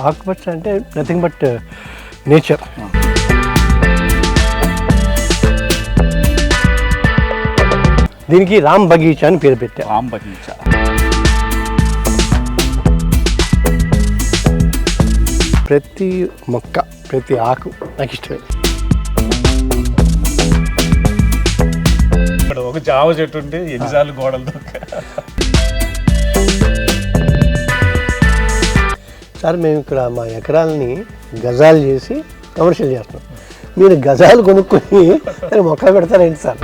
ఆకుపచ్చ అంటే nothing but nature. దీనికి రామ్ బగీచా అని పేరు పెట్టా. రామ్ బగీచా. ప్రతి మొక్క, ప్రతి ఆకు నాకు ఇష్టమే. ఇక్కడ ఒక జామ చెట్టు ఉంటే ఎన్నిసార్లు గోడలతో. సార్ మేము ఇక్కడ మా ఎకరాలని గజాలు చేసి కమర్షియల్ చేస్తాం. మీరు గజాలు కొనుక్కొని మొక్క పెడతారేంటి సార్?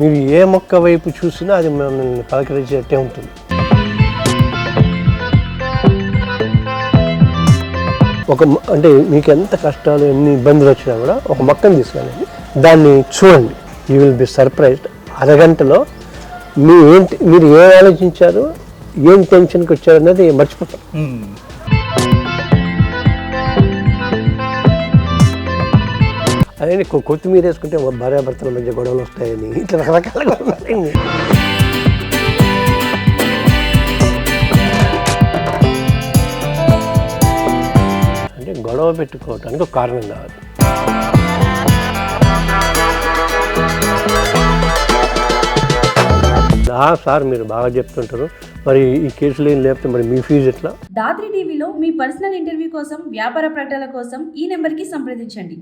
మీరు ఏ మొక్క వైపు చూసినా అది మనల్ని పలకరించేటట్టే ఉంటుంది. అంటే మీకు ఎంత కష్టాలు ఎన్ని ఇబ్బందులు వచ్చినా కూడా ఒక మొక్కను తీసుకెళ్ళండి, దాన్ని చూడండి, యూ విల్ బి సర్ప్రైజ్డ్. అరగంటలో మీరు ఏం ఆలోచించారు, ఏం టెన్షన్కి వచ్చారు అనేది మర్చిపోతారు. అదే కొత్తిమీర వేసుకుంటే భార్యాభర్తల మధ్య గొడవలు వస్తాయని ఇట్లా రకరకాలుగా ఉన్నాయండి. అంటే గొడవ పెట్టుకోవటానికి ఒక కారణం కావాలి. సార్ మీరు బాగా చెప్తుంటారు, మరి ఈ కేసులు ఏం లేకపోతే మరి మీ ఫీజు ఎట్లా? దాత్రి టీవీలో మీ పర్సనల్ ఇంటర్వ్యూ కోసం, వ్యాపార ప్రకటనల కోసం ఈ నెంబర్కి సంప్రదించండి.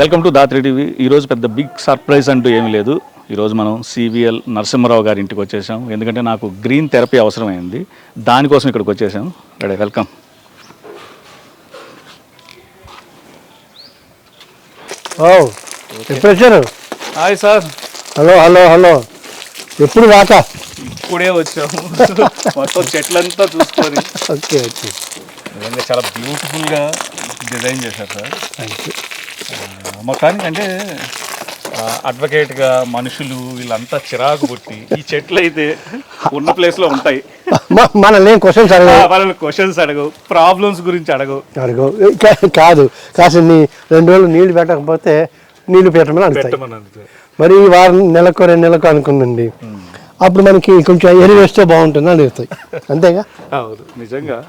Welcome to Dhatri TV. ఈరోజు పెద్ద బిగ్ సర్ప్రైజ్ అంటూ ఏమీ లేదు. ఈరోజు మనం సివిఎల్ నరసింహారావు గారి ఇంటికి వచ్చేసాం. ఎందుకంటే నాకు గ్రీన్ థెరపీ అవసరమైంది, దానికోసం ఇక్కడికి వచ్చేసాం. Ready, welcome. ఎప్పుడు వచ్చారు? Hi sir. Hello hello hello. ఎప్పుడు రాక? ఇప్పుడే వచ్చాము. మొత్తం చెట్లంతా చూసుకొని. Okay okay. నిజంగా చాలా బ్యూటిఫుల్గా డిజైన్ చేశారు సార్. Thank you. మొత్తానికి అంటే అడ్వకేట్గా మనుషులు వీళ్ళంతా చిరాకు పుట్టి ఈ చెట్లు అయితే ఉన్న ప్లేస్లో ఉంటాయి. మనల్ని క్వశ్చన్స్ అడగవు, ప్రాబ్లమ్స్ గురించి అడగవు కాదు. కాస్త 2 రోజులు నీళ్లు పెట్టకపోతే నీళ్లు పెట్టమని అడుగుతాయి. మరి వారం నెలకు 2 నెలలకు అనుకుందండి, అప్పుడు మనకి కొంచెం ఎరువు వేస్తే బాగుంటుంది అని అడుగుతాయి. అంతేగా? అవును, నిజంగా.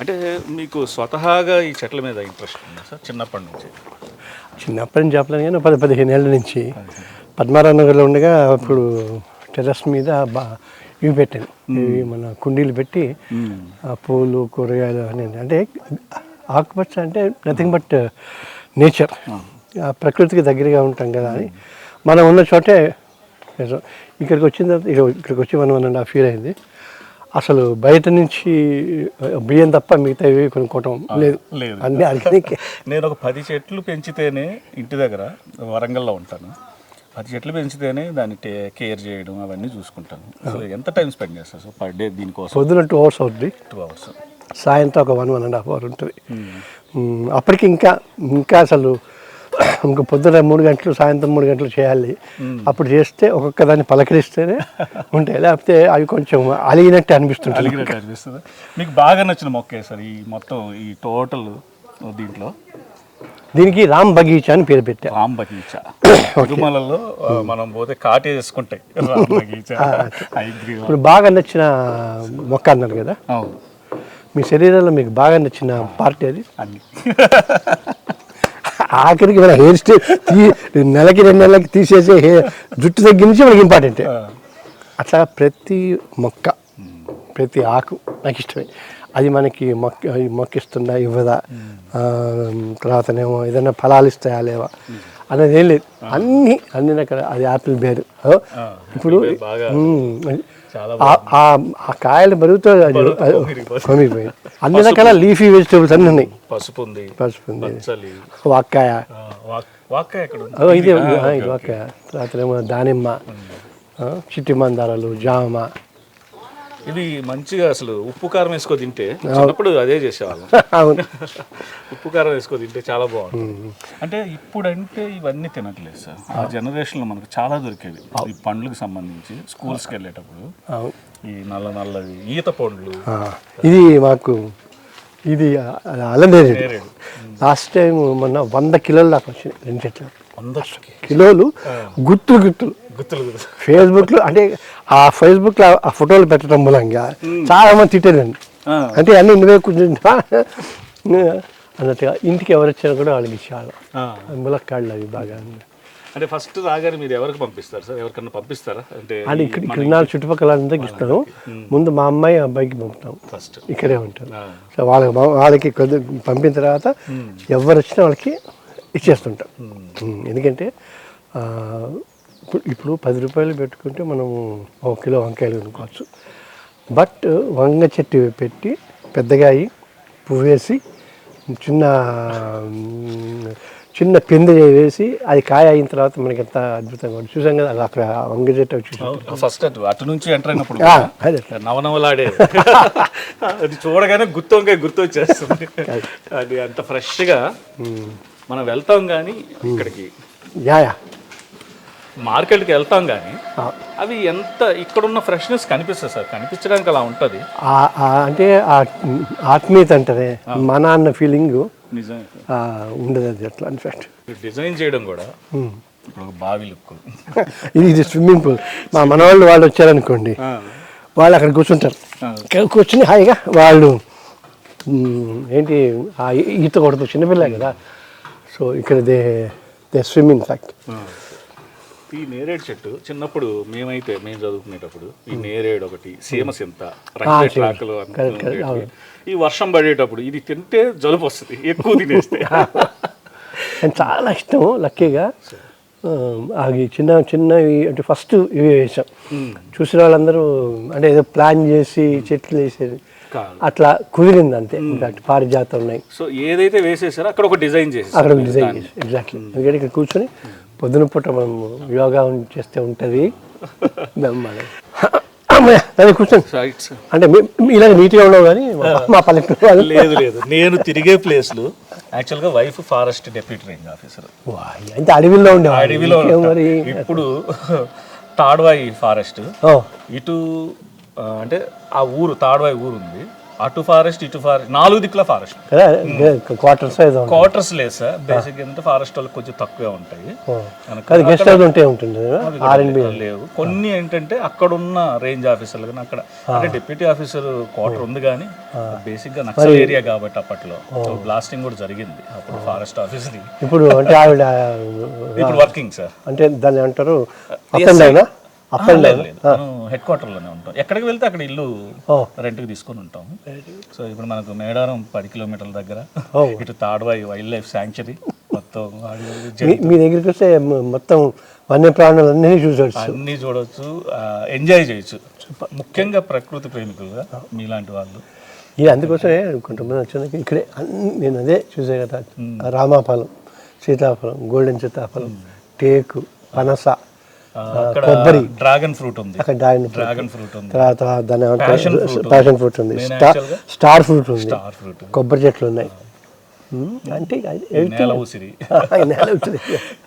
అంటే మీకు స్వతహాగా ఈ చెట్ల మీద ఇంట్రెస్ట్ ఉందా సార్ చిన్నప్పటి నుంచి? చిన్నప్పటి నుంచి చెప్పలేను కానీ 10-15 ఏళ్ళ నుంచి పద్మారావు నగర్లో ఉండగా అప్పుడు టెర్రస్ మీద ఇవి పెట్టాను, ఇవి మన కుండీలు పెట్టి పూలు కూరగాయలు అనేది. అంటే ఆకుపచ్చ అంటే నథింగ్ బట్ నేచర్, ప్రకృతికి దగ్గరగా ఉంటాం కదా అని మనం ఉన్న చోటే ఇక్కడికి వచ్చిన తర్వాత ఇక్కడికి వచ్చి 1.5 year అయింది. అసలు బయట నుంచి బియ్యం తప్ప మిగతా ఏవి కొనుక్కోవటం లేదు. అన్నీ ఆర్గానిక్. నేను ఒక 10 చెట్లు పెంచితేనే, ఇంటి దగ్గర వరంగల్లో ఉంటాను, 10 చెట్లు పెంచితేనే దాన్ని కేర్ చేయడం అవన్నీ చూసుకుంటాను. అసలు ఎంత టైం స్పెండ్ చేస్తారు సార్ పర్ డే దీనికోసం? పొద్దున 2 hours అవుతుంది, 2 hours. సాయంత్రం ఒక 1.5 hour ఉంటుంది. అప్పటికి ఇంకా అసలు ఇంకా పొద్దున 3 గంటలు, సాయంత్రం 3 గంటలు చేయాలి. అప్పుడు చేస్తే ఒక్కొక్క దాన్ని పలకరిస్తేనే ఉంటాయి, లేకపోతే అవి కొంచెం అలిగినట్టు అనిపిస్తుంది. మీకు బాగా నచ్చిన మొక్కే సార్ ఈ మొత్తం ఈ టోటల్ దీంట్లో? దీనికి రామ్ బగీచా అని పేరు పెట్టా. రామ్ బగీచా తిరుమలలో మనం పోతే కాటేజ్ వేసుకుంటాయి. రామ్ బగీచా. ఇప్పుడు బాగా నచ్చిన మొక్క అన్నారు కదా, మీ శరీరంలో మీకు బాగా నచ్చిన పార్టీ అది? అన్ని. ఆఖరికి మన హెయిర్ స్టైల్ నెలకి 2 నెలలకి తీసేసే జుట్టు దగ్గర నుంచి మనకి ఇంపార్టెంట్. అట్లా ప్రతి మొక్క, ప్రతి ఆకు నాకు ఇష్టమే. అది మనకి మొక్కిస్తుందా ఇవ్వదా, తర్వాతనేమో ఏదైనా ఫలాలు ఇస్తాయా లేవా అనేది ఏం లేదు. అన్ని రకాల, అది యాపిల్ బేరు. ఇప్పుడు ఆ కాయలు బరువుతో కొమిపోయింది. అన్ని రకాల లీఫీ వెజిటేబుల్స్ అన్నీ ఉన్నాయి. పసుపు ఉంది, వాక్కాయ, ఇది వాక్కాయ, తర్వాతనేమో దానిమ్మ, చిట్టి మందారాలు, జామ. ఇది మంచిగా అసలు ఉప్పు కారం వేసుకో తింటే, చిన్నప్పుడు అదే చేసేవాళ్ళం. అవును, ఉప్పు కారం వేసుకో తింటే చాలా బాగుంటుంది. అంటే ఇప్పుడంటే ఇవన్నీ తినట్లేదు సార్. ఆ జనరేషన్లో మనకు చాలా దొరికేవి ఈ పండ్లకు సంబంధించి. స్కూల్స్కి వెళ్ళేటప్పుడు ఈ నల్లవి ఈత పండ్లు. ఇది మాకు ఇది అల్లనేరేడు. లాస్ట్ టైం మొన్న 100 kilos దాకా వచ్చినాయి 2 చెట్లు. 100 kilos గుత్తులు. ఫేస్బుక్లో అంటే ఫేస్బుక్లో ఆ ఫోటోలు పెట్టడం మూలంగా చాలా మంది తిట్టారండి. అంటే అన్నీ నువ్వే కూర్చుంటా అన్నట్టుగా. ఇంటికి ఎవరు వచ్చినా కూడా వాళ్ళకి ఇచ్చేవాళ్ళం ములక్కాళ్ళు అవి బాగా. అంటే ఫస్ట్ రాగానే మీరు ఎవరికి పంపిస్తారు సార్? ఎవరికన్నా పంపిస్తారా? అంటే ఇక్కడ నా చుట్టుపక్కల అందరికి ఇస్తాను. ముందు మా అమ్మాయి అబ్బాయికి పంపుతాం, ఫస్ట్ ఇక్కడే ఉంటారు. సో వాళ్ళకి కొద్ది పంపిన తర్వాత ఎవరు వచ్చినా వాళ్ళకి ఇచ్చేస్తుంటాం. ఎందుకంటే ఇప్పుడు 10 రూపాయలు పెట్టుకుంటే మనము 1 kilo వంకాయలు కొనుక్కోవచ్చు. బట్ వంగ చెట్టు పెట్టి పెద్దగా అయ్యి పువ్వు వేసి చిన్న పిందె వేసి అది కాయ అయిన తర్వాత మనకి ఎంత అద్భుతంగా ఉంటుంది. చూసాం కదా అక్కడ వంగ చెట్టు చూసాం ఫస్ట్ అటు నుంచి ఎంటర్ అయినప్పుడు నవనవలాడే అది చూడగానే గుర్తొచ్చేస్తుంది. అది అంత ఫ్రెష్గా మనం వెళ్తాం కానీ ఇక్కడికి మార్కెట్కి వెళ్తాం కానీ అవి ఎంత ఇక్కడున్న ఫ్రెష్నెస్ కనిపిస్తుంది సార్. కనిపించడానికి అలా ఉంటుంది. అంటే ఆత్మీయత అంటారే, మన అన్న ఫీలింగ్ ఉండదు. అది ఎట్లా ఇన్ఫాక్ట్ డిజైన్ చేయడం కూడా ఇప్పుడు బావి లుక్. ఇది స్విమ్మింగ్ పూల్. మా వాళ్ళు వచ్చారనుకోండి, వాళ్ళు అక్కడ కూర్చుంటారు. కూర్చుని హాయిగా వాళ్ళు ఏంటి ఈత కొడుతూ, చిన్నపిల్ల కదా. సో ఇక్కడ దే స్విమ్మింగ్ ఫ్యాక్ట్. ఈ నేరేడు చెట్టు చిన్నప్పుడు మేము చదువుకునేటప్పుడు ఈ నేరేడు ఒకటి, సీమసింత, రంగులు, ఈ వర్షం పడేటప్పుడు ఇది తింటే జలుబు వస్తుంది ఎక్కువ తినేస్తే. చాలా ఇష్టం. లక్కీగా అవి చిన్నవి అంటే ఫస్ట్ ఇవి వేసాం. చూసిన వాళ్ళందరూ అంటే ఏదో ప్లాన్ చేసి చెట్లు వేసేది అట్లా కుదిరింది అంతే. ఇన్ఫాక్ట్ పారిజాతం ఉన్నాయి. సో ఏదైతే వేసేసారో అక్కడ ఒక డిజైన్ చేసి ఎగ్జాక్ట్లీ. ఎందుకంటే ఇక్కడ కూర్చొని పొద్దున పూట మనం యోగా చేస్తే ఉంటుంది. దాన్ని కూర్చొని అంటే ఇలాగ నీట్గా ఉండవు కానీ మా పల్లెటూరు లేదు. నేను తిరిగే ప్లేస్లు యాక్చువల్గా wife forest deputy range officer. అంటే అడవిలో మరి ఇప్పుడు తాడ్వాయి ఫారెస్ట్, ఇటు అంటే ఆ ఊరు తాడ్వాయి ఊరు ఉంది, అటు ఫారెస్ట్ ఇటు ఫారెస్ట్, 4 దిక్కుల ఫారెస్ట్. క్వార్టర్స్ లేదు సార్. బేసిక్ ఏంటంటే ఫారెస్ట్ వాళ్ళకి కొంచెం తక్కువే ఉంటాయి. గెస్ట్ హౌస్ ఉంటుంది లేవు. కొన్ని ఏంటంటే అక్కడ ఉన్న రేంజ్ ఆఫీసర్లు కానీ అక్కడ అంటే డిప్యూటీ ఆఫీసర్ క్వార్టర్ ఉంది కానీ బేసిక్ గా నక్సల్ ఏరియా కాబట్టి అప్పట్లో బ్లాస్టింగ్ కూడా జరిగింది అప్పుడు ఫారెస్ట్ ఆఫీసర్. ఇప్పుడు అంటే ఆవిడ ఇప్పుడు వర్కింగ్ సార్. అంటే దాన్ని అంటారు హెడ్ క్వార్టర్లోనే ఉంటాం. ఎక్కడికి వెళ్తే అక్కడ ఇల్లు రెంట్కి తీసుకొని ఉంటాం. సో ఇప్పుడు మనకు మేడారం 10 kilometers దగ్గర, ఇటు తాడ్వాయి వైల్డ్ లైఫ్ శాంక్చురీ మొత్తం మొత్తం అడవులు, మీ దగ్గరికి వస్తే మొత్తం వన్యప్రాణులు అన్నీ చూసొచ్చు. అన్నీ చూడవచ్చు, ఎంజాయ్ చేయొచ్చు. ముఖ్యంగా ప్రకృతి ప్రేమికులుగా మీలాంటి వాళ్ళు. ఇది అందుకోసమే కొంతమంది వచ్చినాక ఇక్కడే నేను అదే చూసే కదా, రామాఫలం, సీతాఫలం, గోల్డెన్ సీతాఫలం, టేకు, పనస, కొబ్బరి, డ్రాగన్ ఫ్రూట్ ఉంది, అక్కడ డ్రాగన్ ఫ్రూట్ ఉంది, తర్వాత దాని ప్యాషన్ ఫ్రూట్ ఉంది, స్టార్ ఫ్రూట్ ఉంది, కొబ్బరి చెట్లు ఉన్నాయి. అంటే నేల ఉసిరి.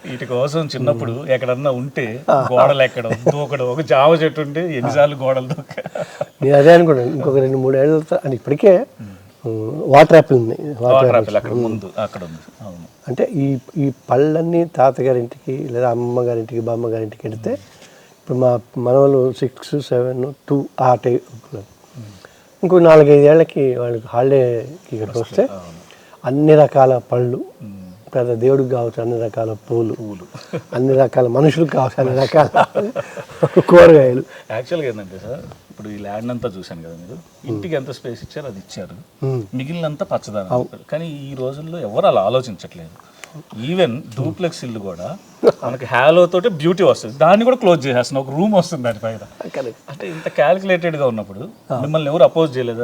వీటి కోసం చిన్నప్పుడు ఎక్కడన్నా ఉంటే గోడలు ఎక్కడం, దూకడం, ఒక జామ చెట్టు ఉంటే ఎన్నిసార్లు గోడలు దూక. నేను అదే అనుకున్నాను, ఇంకొక 2-3 ఏళ్ళ అని. ఇప్పటికే వాటర్ యాపిల్ ఉంది, అక్కడ ముందు అక్కడ ఉంది. అంటే ఈ పళ్ళన్నీ తాతగారింటికి లేదా అమ్మగారింటికి బామ్మగారింటికి వెళితే, ఇప్పుడు మా మనవలు 6, 7, 2 ఆ టైప్, ఇంకో 4-5 ఏళ్ళకి వాళ్ళకి హాలిడేకి ఇక్కడికి వస్తే అన్ని రకాల పళ్ళు, కదా దేవుడికి కావచ్చు అన్ని రకాల పూలు, అన్ని రకాల మనుషులకు కావచ్చు అన్ని రకాల కూరగాయలు. యాక్చువల్గా ఏంటంటే సార్, ఇప్పుడు ఈ ల్యాండ్ అంతా చూశాను కదా, మీరు ఇంటికి ఎంత స్పేస్ ఇచ్చారో అది ఇచ్చారు, మిగిలినంతా పచ్చదనం. కానీ ఈ రోజుల్లో ఎవరు అలా ఆలోచించట్లేదు. ఈవెన్ డూప్లెక్స్ ఇల్లు కూడా మనకి హ్యాలో తోటి బ్యూటీ వస్తుంది, దాన్ని కూడా క్లోజ్ చేసేస్తున్నా, ఒక రూమ్ వస్తుంది దానిపైన. అంటే ఇంత క్యాలిక్యులేటెడ్గా ఉన్నప్పుడు మిమ్మల్ని ఎవరు అపోజ్ చేయలేదు,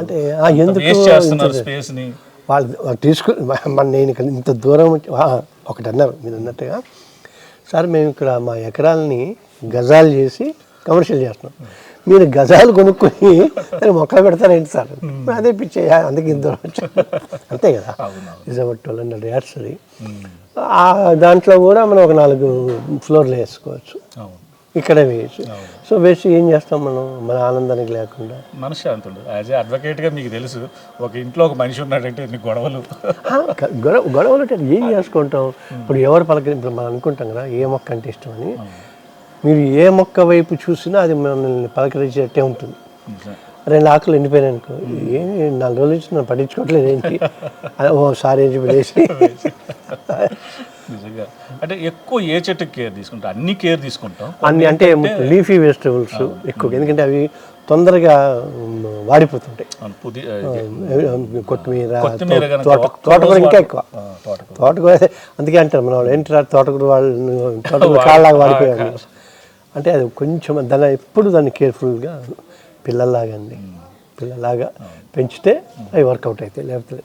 అంటే ఎందుకు చేస్తున్నారు స్పేస్ ని వాళ్ళు తీసుకుని. నేను ఇక్కడ ఇంత దూరం ఒకటి అన్నారు మీరు అన్నట్టుగా, సార్ మేము ఇక్కడ మా ఎకరాలని గజాలు చేసి కమర్షియల్ చేస్తున్నాం, మీరు గజాలు కొనుక్కొని మొక్కలు పెడతారేంటి సార్? అదే పిచ్చే, అందుకే ఇంత దూరం వచ్చాను. అంతే కదా, ఈజ్ అబౌట్ 1200 yards అది. దాంట్లో కూడా మనం ఒక 4 ఫ్లోర్లు వేసుకోవచ్చు, ఇక్కడే వేయచ్చు. సో వేసి ఏం చేస్తాం మనం, మన ఆనందానికి లేకుండా. మనశ్శాంతి ఉండదు. యాజ్ ఏ అడ్వకేట్గా మీకు తెలుసు, ఒక ఇంట్లో ఒక మనిషి ఉన్నాడంటే ఎన్ని గొడవలు. గొడవలు అంటే ఏం చేసుకుంటాం. ఇప్పుడు ఎవరు ఇప్పుడు మనం అనుకుంటాం కదా ఏ మొక్క అంటే ఇష్టం అని, మీరు ఏ మొక్క వైపు చూసినా అది మనల్ని పలకరించేటట్టే ఉంటుంది. 2 ఆకులు ఎండిపోయినాయి అనుకో, ఏమి 4 రోజుల నుంచి నన్ను పట్టించుకోవట్లేదు ఏంటి, ఓసారి ఏంటి వేసి. నిజంగా అంటే ఎక్కువ ఏ చెట్టుకి కేర్ తీసుకుంటాం? అన్ని కేర్ తీసుకుంటాం, అన్ని అంటే లీఫీ వెజిటబుల్స్ ఎక్కువ, ఎందుకంటే అవి తొందరగా వాడిపోతుంటాయి. కొత్తిమీర, తోటకూర ఇంకా ఎక్కువ. తోటకూర అందుకే అంటారు మన వాళ్ళు, ఏంటి తోటకూర తోటకూర కాళ్ళలాగా వాడిపోయాడు అంటే. అది కొంచెం దాన్ని ఎప్పుడు దాన్ని కేర్ఫుల్గా పిల్లలాగా పెంచితే అవి వర్కౌట్ అవుతాయి, లేకపోతే.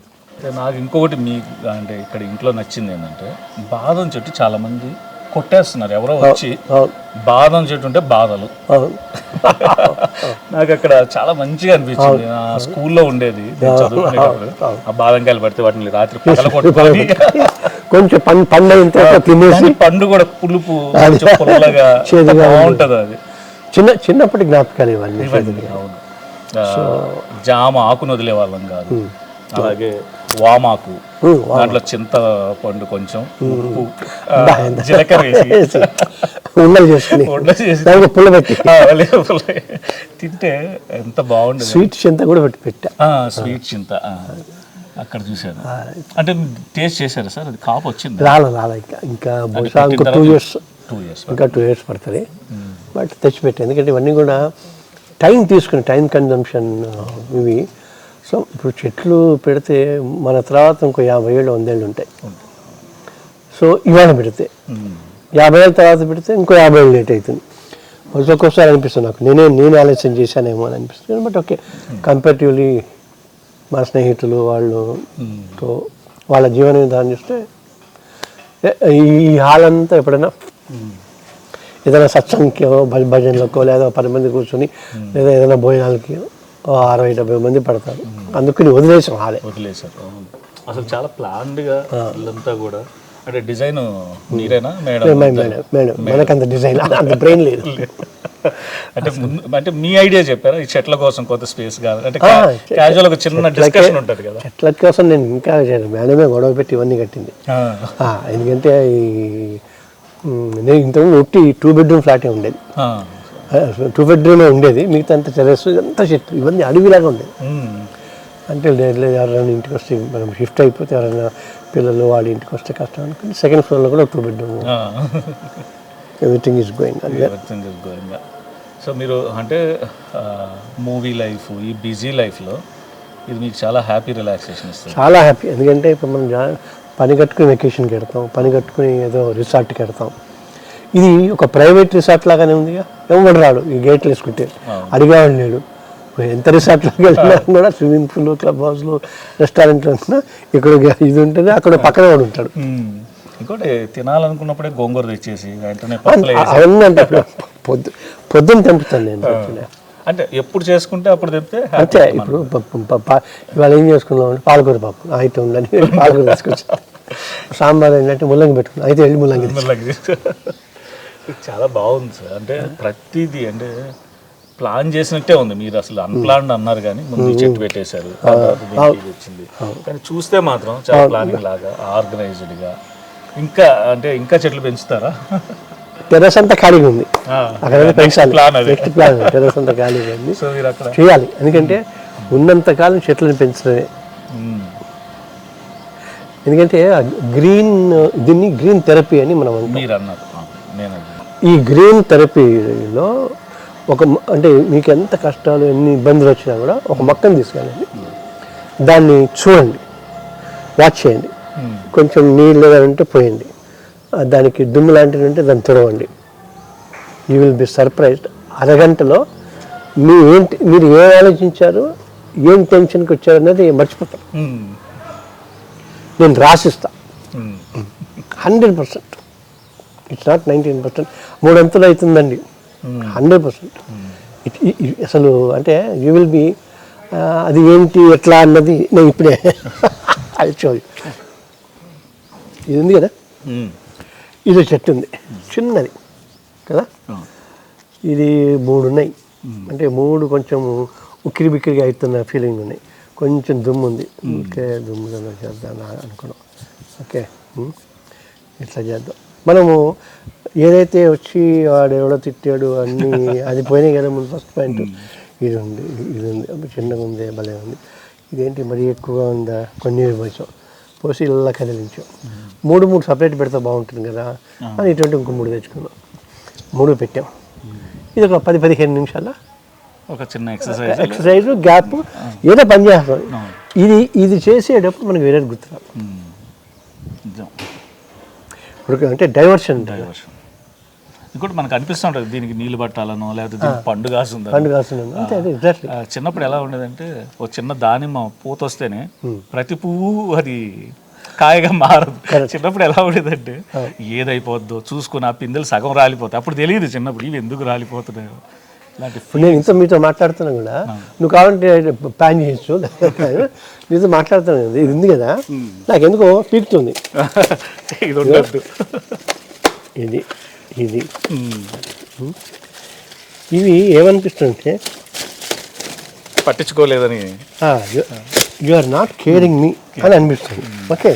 నాకు ఇంకొకటి మీ అంటే ఇక్కడ ఇంట్లో నచ్చింది ఏంటంటే, బాదం చెట్టు చాలా మంది కొట్టేస్తున్నారు. ఎవరో వచ్చి బాదం చెట్టు ఉంటే బాధలు. నాకు అక్కడ చాలా మంచిగా అనిపించింది. నా స్కూల్లో ఉండేది చదువుకునేటప్పుడు, ఆ బాదంకాయలు పడితే వాటిని రాత్రి పగల కొట్టుకొని కొంచెం పండు కూడా పులుపు పుల్లగా బాగుంటుంది. అది చిన్నప్పటి జ్ఞాపకాలు ఇవన్నీ. అవును, జామ ఆకును వదిలే వాళ్ళం కాదు. అలాగే వామాకు, దాంట్లో చింతపండు కొంచెం, ఉప్పు, జీలకర్ర వేసి తింటే ఎంత బాగుండేది. స్వీట్ చింత కూడా పెట్టా. స్వీట్ చింత అక్కడ చూసాను. అంటే టేస్ట్ చేశారా సార్? అది కాపు వచ్చింది? రాలే ఇంకా బహుశా ఇంకా 2 years ఇంకా 2 years పడుతుంది. బట్ తెచ్చిపెట్టా, ఎందుకంటే ఇవన్నీ కూడా టైం తీసుకుని, టైం కన్జంప్షన్ ఇవి. సో ఇప్పుడు చెట్లు పెడితే మన తర్వాత ఇంకో 50 ఏళ్ళు 100 ఏళ్ళు ఉంటాయి. సో ఇవాళ పెడితే 50 ఏళ్ళ తర్వాత పెడితే ఇంకో 50 ఏళ్ళు లేట్ అవుతుంది. ఒక్కొక్కసారి అనిపిస్తుంది నాకు, నేను ఆలోచన చేశానేమో అని అనిపిస్తుంది. బట్ ఓకే, కంపారిటివ్లీ మా స్నేహితులు వాళ్ళతో వాళ్ళ జీవన విధానం చూస్తే ఈ హాల్ అంతా ఎప్పుడైనా ఏదైనా సత్సంగ్యో భజనలకో లేదా 10 మంది కూర్చొని లేదా ఏదైనా భోజనాలకి 60-70 మంది పడతారు. అందుకని వదిలేసాం, వదిలేసారు. అసలు చాలా ప్లాన్డ్గా ఇల్లంతా కూడా. అంటే డిజైన్ మీరేనా మేడం? మనకంత డిజైన్ అంత బ్రెయిన్ లేదు. అంటే మీ ఐడియా చెప్పారా ఈ చెట్ల కోసం కొంత స్పేస్ కాదు అంటే? క్యాజువల్ ఒక చిన్న డిస్కషన్ ఉంటుంది కదా చెట్ల కోసం. నేను ఇంకా మేడమే గొడవ పెట్టి ఇవన్నీ కట్టింది. ఎందుకంటే నేను ఇంతకుముందు 2 bedroom ఫ్లాటే ఉండేది. 2 bedroom ఉండేది, మిగతా అంత టెర్రస్ అంతా చెట్టు, ఇవన్నీ అడవిలాగా ఉండేది. అంటే ఎవరైనా ఇంటికి వస్తే మనం షిఫ్ట్ అయిపోతే ఎవరైనా పిల్లలు వాళ్ళ ఇంటికి వస్తే కష్టం అనుకుని 2nd floorలో కూడా 2 bedroom. Everything is going. So మీరు అంటే మూవీ లైఫ్, ఈ బిజీ లైఫ్లో ఇది మీకు చాలా హ్యాపీ రిలాక్సేషన్ ఇస్తుంది. చాలా హ్యాపీ, ఎందుకంటే ఇప్పుడు మనం పని కట్టుకుని వెకేషన్కి వెడతాం, పని కట్టుకుని ఏదో రిసార్ట్కి వెడతాం. ఇది ఒక ప్రైవేట్ రిసార్ట్ లాగానే ఉందిగా, ఎవరు రాడు ఈ గేట్లు వేసుకుంటే, అడిగేవాడు లేడు. ఎంత రిసార్ట్లోకి వెళ్ళినా కూడా స్విమ్మింగ్ పూల్, క్లబ్ హౌస్లు, రెస్టారెంట్లు ఉంటున్నా ఇక్కడ ఇది ఉంటుంది, అక్కడ పక్కన వాడు ఉంటాడు. ఇంకోటి తినాలనుకున్నప్పుడే గోంగూర తెచ్చేసి వెంటనే అవన్నీ అంటే పొద్దున్న తెంపుతాను నేను. అంటే ఎప్పుడు చేసుకుంటే అప్పుడు తెంపితే అంతే. ఇప్పుడు ఇవాళ ఏం చేసుకున్నాం అంటే పాలకూర పప్పు అయితే ఉందని పాలకూర తీసుకొచ్చాను. సాంబార్ ఏంటంటే ముల్లంగి పెట్టుకున్నాం, అయితే వెళ్ళి ముల్లంగి. చాలా బాగుంది సార్. అంటే ప్రతిదీ అంటే ప్లాన్ చేసినట్టే ఉంది. మీరు అసలు అన్ప్లాన్డ్ అన్నారు కానీ ముందు చెట్టు పెట్టేశారు, వచ్చింది. కానీ చూస్తే మాత్రం చాలా ప్లానింగ్ లాగా ఆర్గనైజ్డ్గా. ఇంకా అంటే ఇంకా చెట్లు పెంచుతారా? టెర్రస్ అంతా ఖాళీగా ఉంది, అక్కడ పెంచాలి. నెక్స్ట్ ప్లాన్ టెర్రస్ అంతా ఖాళీగా ఉంది, చేయాలి. ఎందుకంటే ఉన్నంతకాలం చెట్లను పెంచడమే. ఎందుకంటే గ్రీన్, దీన్ని గ్రీన్ థెరపీ అని మనం అన్నారు. ఈ గ్రీన్ థెరపీలో అంటే మీకు ఎంత కష్టాలు ఎన్ని ఇబ్బందులు వచ్చినా కూడా ఒక మొక్కను తీసుకెళ్ళండి, దాన్ని చూడండి, వాచ్ చేయండి, కొంచెం నీళ్ళు ఏదంటే పోయండి, దానికి దుమ్ము లాంటిది ఉంటే దాన్ని తుడవండి. You will be surprised. అరగంటలో మీరు ఏం ఆలోచించారు, ఏం టెన్షన్కి వచ్చారు అనేది మర్చిపోతారు. నేను రాసిస్తా 100%. It's not 19%. 3 అంతులు అవుతుందండి, 100%. అసలు అంటే యూ విల్ బి అది ఏంటి ఎట్లా అన్నది నేను ఇప్పుడే అది చూడు. ఇది ఉంది కదా, ఇది చెట్టు ఉంది చిన్నది కదా, ఇది 3 ఉన్నాయి. అంటే 3 కొంచెం ఉక్కిరి బిక్కిరిగా అవుతున్న ఫీలింగ్ ఉన్నాయి. కొంచెం దుమ్ము ఉంది, ఓకే దుమ్ము చేద్దాం అనుకున్నాం. ఓకే ఇట్లా చేద్దాం. మనము ఏదైతే వచ్చి వాడు ఎవడో తిట్టాడు అన్నీ అది పోయినాయి కదా ముందు. ఫస్ట్ పాయింట్ ఇది ఉంది, చిన్నగా ఉంది, భలే ఉంది. ఇదేంటి మరీ ఎక్కువగా ఉందా, కొన్ని పోసి ఇలా కదిలించాం. 3 సపరేట్ పెడితే బాగుంటుంది కదా అని ఇటువంటి ఇంకో 3 తెచ్చుకున్నాం. 3 పెట్టాం. ఇది ఒక 10-15 నిమిషాల ఒక చిన్న ఎక్సర్సైజ్ గ్యాప్, ఏదో పని చేస్తాం. ఇది చేసేటప్పుడు మనకి వేరే గుర్తురాదు. అంటే డైవర్షన్. ఇంకోటి మనకు అనిపిస్తూ ఉంటుంది దీనికి నీళ్ళు పట్టాలనో లేకపోతే పండు కాస్తుంది. చిన్నప్పుడు ఎలా ఉండేదంటే ఒక చిన్న దానిమ్మ పూత వస్తేనే ప్రతి పువ్వు అది కాయగా మారదు. చిన్నప్పుడు ఎలా ఉండేదంటే ఏదైపోద్దో చూసుకుని ఆ పిందెలు సగం రాలిపోతాయి. అప్పుడు తెలియదు చిన్నప్పుడు ఇవి ఎందుకు రాలిపోతున్నాయో. నేను ఇంత మీతో మాట్లాడుతున్నా కూడా నువ్వు కావాలంటే ప్యాన్ చేయొచ్చు, నీతో మాట్లాడుతున్నా ఇది ఉంది కదా, నాకు ఎందుకో పీకుతుంది. ఇది ఇది ఇవి ఏమనిపిస్తుందంటే పట్టించుకోలేదని, యు ఆర్ నాట్ కేరింగ్ మీ అని అనిపిస్తుంది. ఓకే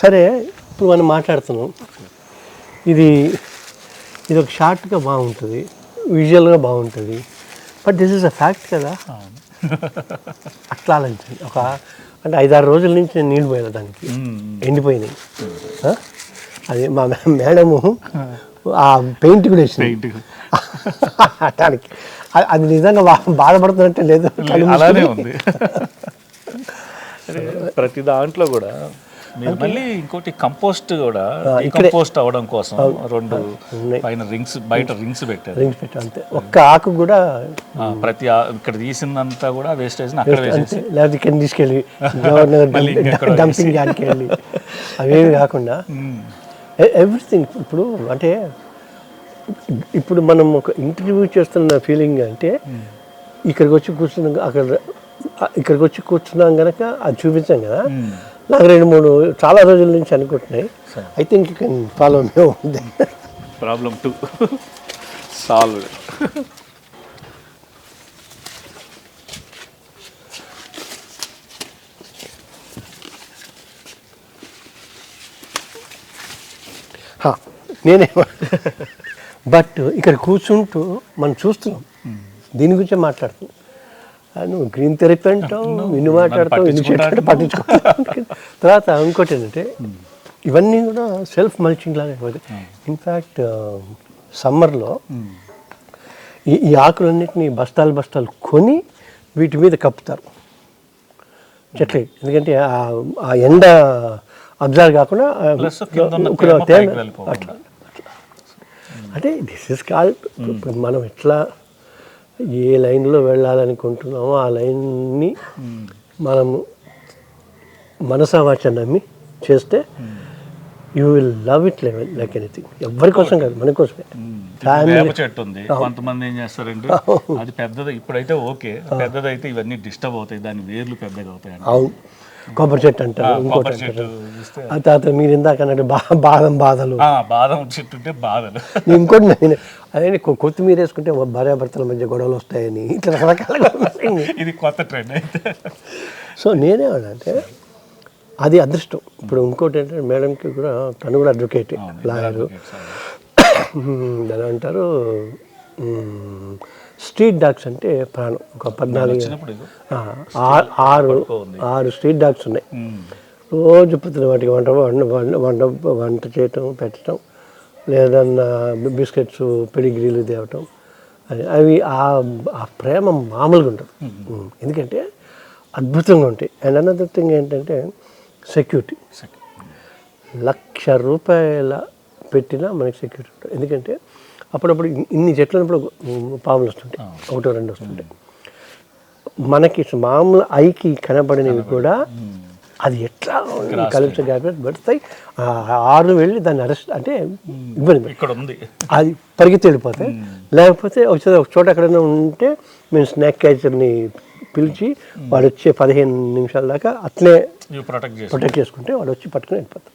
సరే, ఇప్పుడు మనం మాట్లాడుతున్నాం. ఇది ఒక షార్ట్గా బాగుంటుంది, విజువల్గా బాగుంటుంది, but this is a fact కదా. అట్లా ఆలోచించండి. అంటే 5-6 రోజుల నుంచి నేను నీళ్ళు పోయాను, దానికి ఎండిపోయినాయి. అది మా మేడము ఆ పెయింట్ కూడా వేసింది దానికి. అది నిజంగా బాధపడుతున్నట్టే లేదు, అలానే ఉంది. ప్రతి దాంట్లో కూడా మీరు మళ్ళీ ఇంకోటి కంపోస్ట్ కూడా కంపోస్ట్ అవడం కోసం 2 పైన బయట రింగ్స్ పెట్టారు. అంతే. ఒక్క ఆకు కూడా ప్రతి ఇక్కడ తీసిందంతా కూడా వేస్టేజ్ అక్కడ వేసేసి లేకపోతే ఇక్కడ తీసుకెళ్ళి డంపింగ్ యార్డ్కి వెళ్ళి అవేమి కాకుండా ఎవ్రీథింగ్. ఇప్పుడు మనం ఒక ఇంటర్వ్యూ చేస్తున్న ఫీలింగ్ అంటే ఇక్కడికి వచ్చి కూర్చున్నాం కనుక అది చూపించాం కదా. నాకు 2-3 చాలా రోజుల నుంచి అనుకుంటున్నాయి. I think you can follow me. Problem 2 solved. నేనే బట్ ఇక్కడ కూర్చుంటూ మనం చూస్తున్నాం, దీని గురించే మాట్లాడుతున్నాం. నువ్వు గ్రీన్ థెరపీ అంటావు, ఇన్ని మాట్లాడతావు, ఇన్ని చెట్లు పట్టించుకో. తర్వాత ఇంకోటి ఏంటంటే ఇవన్నీ కూడా సెల్ఫ్ మల్చింగ్ లాగా అయిపోతాయి. ఇన్ఫ్యాక్ట్ సమ్మర్లో ఈ ఆకులన్నింటినీ బస్తాలు కొని వీటి మీద కప్పుతారు చెట్లకి. ఎందుకంటే ఆ ఎండ అబ్జర్వ్ కాకుండా ప్లస్ కింద ఉన్న ఒక తేమ తేమ పైకి వెళ్ళిపోకుండా. అట్లా అంటే దిస్ ఇస్ కాల్డ్ మనం ఎట్లా ఏ లైన్లో వెళ్ళాలనుకుంటున్నామో ఆ లైన్ని మనము మనసా వాచ నమ్మి చేస్తే you will love it like anything. ఎవరి కోసం కాదు, మన కోసమే. వేప చెట్టు ఉంది, కొంతమంది ఏం చేస్తారంటే అది పెద్దది ఇప్పుడైతే ఓకే, పెద్దదైతే ఇవన్నీ డిస్టర్బ్ అవుతాయి, దాని వేర్లు పెద్దగా అవుతాయి. అవును, కొబ్బరి చెట్టు అంటారు, ఇంకోటి అంటారు. ఆ తర్వాత మీరు ఇందాక అన్నట్టు బాధలు, బాదం చెట్టు ఉంటే బాధలు. ఇంకోటి అదే కొత్తిమీర వేసుకుంటే భార్యాభర్తల మధ్య గొడవలు వస్తాయని ఇట్లా రకరకాలుగా ఇది కొత్త ట్రెండ్ అయితే. సో నేనేమంటే అది అదృష్టం. ఇప్పుడు ఇంకోటి ఏంటంటే మేడంకి కూడా తను కూడా అడ్వకేట్, లాయరు. దాని అంటారు స్ట్రీట్ డాగ్స్ అంటే ప్రాణం. ఒక 6 స్ట్రీట్ డాగ్స్ ఉన్నాయి. రోజు పొద్దున వాటికి వంట చేయటం, పెట్టడం, లేదన్నా బిస్కెట్స్ పెడిగ్రీలు తేవటం. అవి ఆ ప్రేమ మామూలుగా ఉంటుంది. ఎందుకంటే అద్భుతంగా ఉంటాయి. అండ్ అనదర్ థింగ్ ఏంటంటే సెక్యూరిటీ. ₹1,00,000 పెట్టినా మనకి సెక్యూరిటీ ఉంటుంది. ఎందుకంటే అప్పుడప్పుడు ఇన్ని చెట్లు ఉన్నప్పుడు పాములు వస్తుంటాయి, 1-2 వస్తుంటాయి. మనకి మామూలు ఐకి కనబడినవి కూడా అది ఎట్లా కలిసి పడతాయి. 6 వెళ్ళి దాన్ని అరెస్ట్ అంటే ఇబ్బంది, ఇక్కడ ఉంది అది పరిగెత్తి వెళ్ళిపోతాయి. లేకపోతే ఒక చోట ఎక్కడైనా ఉంటే మేము స్నాక్ క్యాచర్ని పిలిచి వాడు వచ్చే 15 నిమిషాల దాకా అట్లే ప్రొటెక్ట్ చేసుకుంటే వాడు వచ్చి పట్టుకుని వెళ్ళిపోతాడు.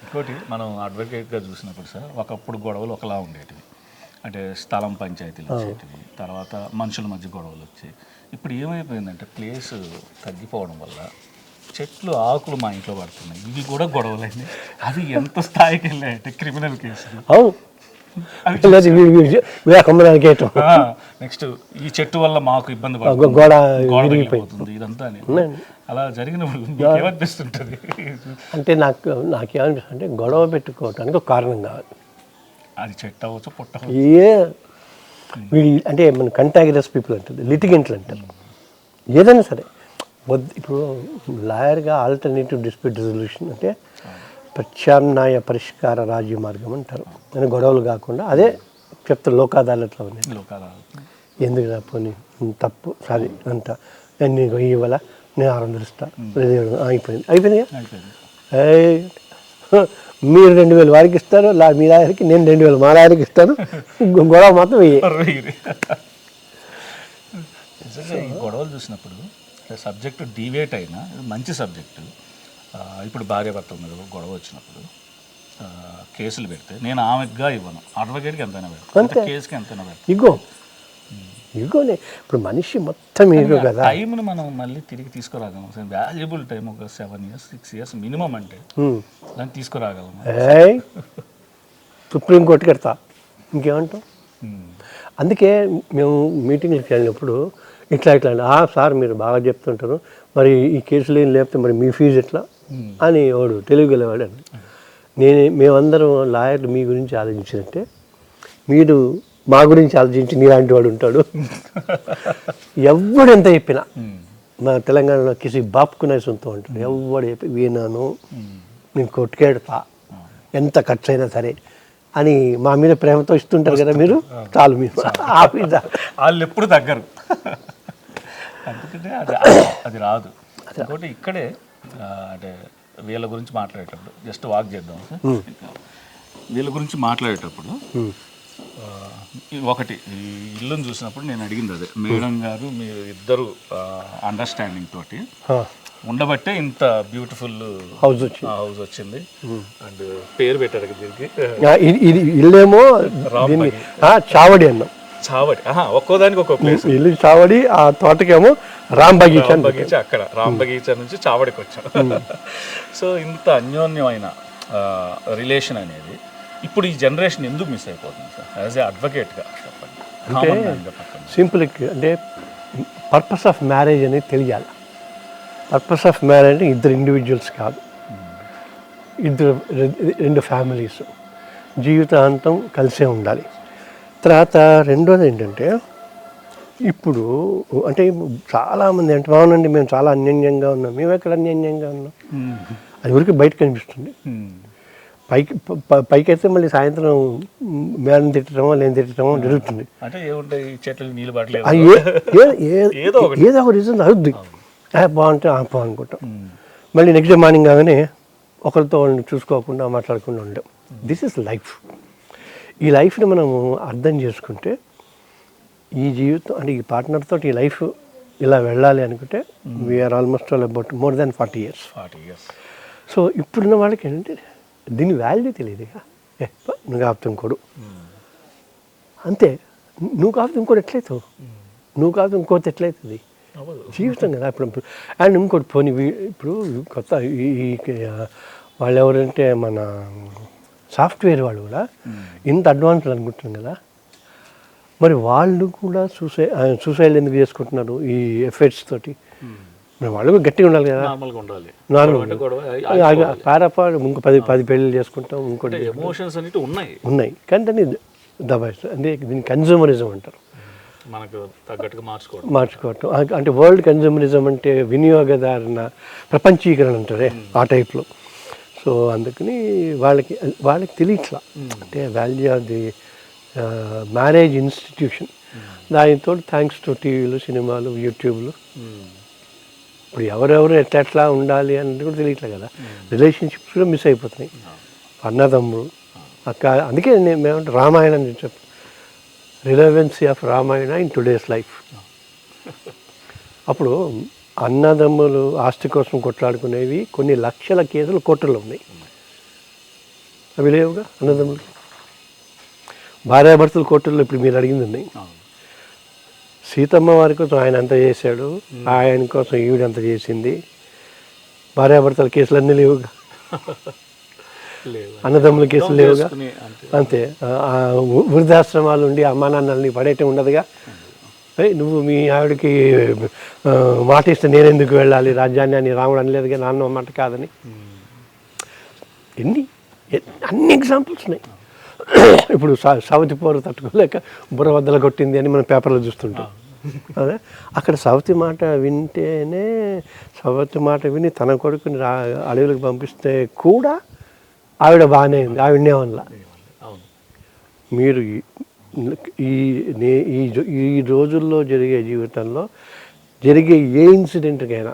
ఇంకోటి మనం అడ్వకేట్గా చూసినప్పుడు సార్, ఒకప్పుడు గొడవలు ఒకలా ఉండేటివి, అంటే స్థలం పంచాయతీలు వచ్చేటివి, తర్వాత మనుషుల మధ్య గొడవలు వచ్చాయి. ఇప్పుడు ఏమైపోయిందంటే ప్లేస్ తగ్గిపోవడం వల్ల చెట్లు ఆకులు మా ఇంట్లో పడుతున్నాయి, ఇవి కూడా గొడవలైంది. అవి ఎంత స్థాయికి వెళ్ళాయంటే క్రిమినల్ కేసులు. నెక్స్ట్ ఈ చెట్టు వల్ల మాకు ఇబ్బంది పడుతుంది, ఇదంతా అలా జరిగినప్పుడు ఏమనిపిస్తుంటుంది? అంటే నాకేమనిపిస్తుంది అంటే గొడవ పెట్టుకోవటానికి ఒక కారణం కావాలి. అది చెట్టు అవ్వచ్చు, పుట్ట అంటే మన కంటాగిరస్ పీపుల్ అంటారు, లిటిగెంట్లు అంటారు. ఏదైనా సరే ఇప్పుడు లాయర్గా ఆల్టర్నేటివ్ డిస్ప్యూట్ రెజల్యూషన్ అంటే ప్రత్యామ్నాయ పరిష్కార రాజ్య మార్గం అంటారు. నేను గొడవలు కాకుండా అదే చెప్తాను. లోక్ అదాలత్లో ఉన్నాయి. ఎందుకు పోనీ తప్పు సారీ అంతా నేను నీకు ఇవ్వాల, నేను 600 ఇస్తాను, అయిపోయింది. మీరు 2,000 వారికి ఇస్తారు, మీ లాయర్కి, నేను 2,000 మా లాయర్కి ఇస్తాను, గొడవ మాత్రం గొడవలు చూసినప్పుడు సబ్జెక్టు డివేట్ అయినా మంచి సబ్జెక్టు. ఇప్పుడు భార్యాభర్తల మీద గొడవ వచ్చినప్పుడు కేసులు పెడితే నేను ఆమెగా ఇవ్వను, అడ్వకేట్కి ఎంతైనా పెడతాను, కేసుకి ఎంతైనా పెడతాను. ఇగోనే ఇప్పుడు మనిషి మొత్తం ఇగో కదా. టైంను మనం మళ్ళీ తిరిగి తీసుకురాగలం. వాల్యుబుల్ టైం ఒక 7 years 6 years మినిమం అంటే దాన్ని తీసుకురాగలం. సుప్రీంకోర్టుకి వెళ్తా ఇంకేమంటాం. అందుకే మేము మీటింగ్కి వెళ్ళినప్పుడు ఇట్లా సార్ మీరు బాగా చెప్తుంటారు, మరి ఈ కేసులు ఏం లేకపోతే మరి మీ ఫీజు ఎట్లా అని వాడు తెలియగలవాడు అని. మేమందరం లాయర్లు మీ గురించి ఆలోచించినట్టే మీరు మా గురించి ఆలోచించి నీలాంటి వాడు ఉంటాడు. ఎవడు ఎంత చెప్పినా మా తెలంగాణలో కిసి బాపుకునే సొంతం ఉంటాడు. ఎవడు చెప్పి వినాను, నేను కొట్టుకెడతా, ఎంత ఖర్చు అయినా సరే అని మా మీద ప్రేమతో ఇస్తుంటారు కదా మీరు. చాలు మీరు వాళ్ళు ఎప్పుడు తగ్గరు. అందుకంటే అది రాదు. ఇంకోటి ఇక్కడే అంటే వీళ్ళ గురించి మాట్లాడేటప్పుడు జస్ట్ వాక్ చేద్దాం సార్. వీళ్ళ గురించి మాట్లాడేటప్పుడు ఒకటి ఈ ఇల్లుని చూసినప్పుడు నేను అడిగింది అదే, మేడం గారు మీరు ఇద్దరు అండర్స్టాండింగ్ తోటి ఉండబట్టే ఇంత బ్యూటిఫుల్ హౌస్ వచ్చింది. అండ్ పేరు పెట్టారు దీనికి. ఇది ఇల్లేమో చావడి అన్నాం. చావడి ఒక్కోదానికి ఒక్కో ప్లేస్. ఇల్లు చావడి, ఆ తోటకేమో రామ్ బగీచా. అక్కడ రామ్ బగీచా నుంచి చావడికి వచ్చాం. సో ఇంత అన్యోన్యమైన రిలేషన్ అనేది ఇప్పుడు ఈ జనరేషన్ ఎందుకు మిస్ అయిపోతుంది సార్ యాజ్ ఏ అడ్వకేట్గా చెప్పండి? అంటే సింపుల్ అంటే పర్పస్ ఆఫ్ మ్యారేజ్ అనేది తెలియాలి. పర్పస్ ఆఫ్ మ్యారేజ్ అంటే ఇద్దరు ఇండివిజువల్స్ కాదు, రెండు ఫ్యామిలీస్ జీవితాంతం కలిసే ఉండాలి. తర్వాత రెండోది ఏంటంటే ఇప్పుడు అంటే చాలామంది అంటే అవునండి మేము చాలా అన్యోన్యంగా ఉన్నాం. మేము ఎక్కడ అన్యోన్యంగా ఉన్నాం? అది వరకు బయట కనిపిస్తుంది. పైకి మళ్ళీ సాయంత్రం మేడం తిట్టడమో లేని తిట్టడమో జరుగుతుంది. అంటే ఏముంటాయి, చెట్లకు నీళ్ళు పట్టలేదు, ఏదో ఒక రీజన్ అవుద్ది. బాగుంటే అనుకుంటాం. మళ్ళీ నెక్స్ట్ డే మార్నింగ్ కాగానే ఒకరితో వాళ్ళని చూసుకోకుండా మాట్లాడకుండా ఉండడం. This is life. ఈ లైఫ్ని మనము అర్థం చేసుకుంటే ఈ జీవితం అంటే ఈ పార్ట్నర్తో ఈ లైఫ్ ఇలా వెళ్ళాలి అనుకుంటే we are almost all about more than 40 years. So ఇప్పుడున్న వాళ్ళకి ఏంటంటే దీని వాల్యూ తెలియదు. నువ్వు కాపుతూ ఇంకోడు అంతే. నువ్వు కాపుతూ ఇంకోటి ఎట్లయితావు? నువ్వు కాపుతూ ఇంకోటి ఎట్లయితుంది? జీవితం కదా. ఇప్పుడు అండ్ ఇంకోటి పోనీ ఇప్పుడు కొత్త వాళ్ళు ఎవరంటే మన సాఫ్ట్వేర్ వాళ్ళు కూడా ఇంత అడ్వాన్స్డ్ అనుకుంటున్నాం కదా. మరి వాళ్ళు కూడా సూసైడ్ ఎందుకు చేసుకుంటున్నారు ఈ ఎఫెక్ట్స్ తోటి? మరి వాళ్ళు కూడా గట్టిగా ఉండాలి కదా. పారపాడు ఇంకో 10 పెళ్ళిళ్ళు చేసుకుంటాం, ఇంకోటి ఎమోషన్స్ అనేవి ఉన్నాయి. కానీ దాన్ని దబాయిస్తారు. అంటే దీన్ని కన్జ్యూమరిజం అంటారు. మనకు తగ్గట్టుగా మార్చుకోవటం. అంటే వరల్డ్ కన్జ్యూమరిజం అంటే వినియోగదారుల ప్రపంచీకరణ అంటారే ఆ టైప్లో. సో అందుకని వాళ్ళకి తెలియట్లా అంటే value of the marriage institution. దానితో థ్యాంక్స్ టు టీవీలు, సినిమాలు, యూట్యూబ్లు ఇప్పుడు ఎవరెవరు ఎట్లా ఉండాలి అనేది కూడా తెలియట్లే కదా. రిలేషన్షిప్స్ కూడా మిస్ అయిపోతున్నాయి. అన్నదమ్ముడు అక్క. అందుకే మేము రామాయణం చెప్పాం, relevancy of Ramayana in today's life. అప్పుడు అన్నదమ్ములు ఆస్తి కోసం కొట్లాడుకునేవి కొన్ని లక్షల కేసులు కోర్టుల్లో ఉన్నాయి. అవి లేవుగా. అన్నదమ్ములు భార్యాభర్తలు కోర్టుల్లో ఇప్పుడు మీరు అడిగింది ఉన్నాయి. సీతమ్మ వారి కోసం ఆయన అంత చేశాడు, ఆయన కోసం ఈవిడంత చేసింది. భార్యాభర్తల కేసులన్నీ లేవుగా. అన్నదమ్ముల కేసులు లేవుగా. అంతే. వృద్ధాశ్రమాలు ఉండి అమ్మా నాన్నల్ని పడేయటం ఉండదుగా. నువ్వు మీ ఆవిడకి మాట ఇస్తే నేను ఎందుకు వెళ్ళాలి రాజ్యాన్ని అని రాముడు అనలేదుగా, నాన్న మాట కాదని. అన్ని ఎగ్జాంపుల్స్ ఉన్నాయి. ఇప్పుడు సవతి పోరు తట్టుకోలేక బుర్రవద్దల కొట్టింది అని మనం పేపర్లో చూస్తుంటాం. అదే అక్కడ సవతి మాట విని తన కొడుకుని అడవులకు పంపిస్తే కూడా ఆవిడ బాగానే ఉంది, ఆవిడనేమల్లా. మీరు ఈ రోజుల్లో జరిగే జీవితంలో జరిగే ఏ ఇన్సిడెంట్కైనా,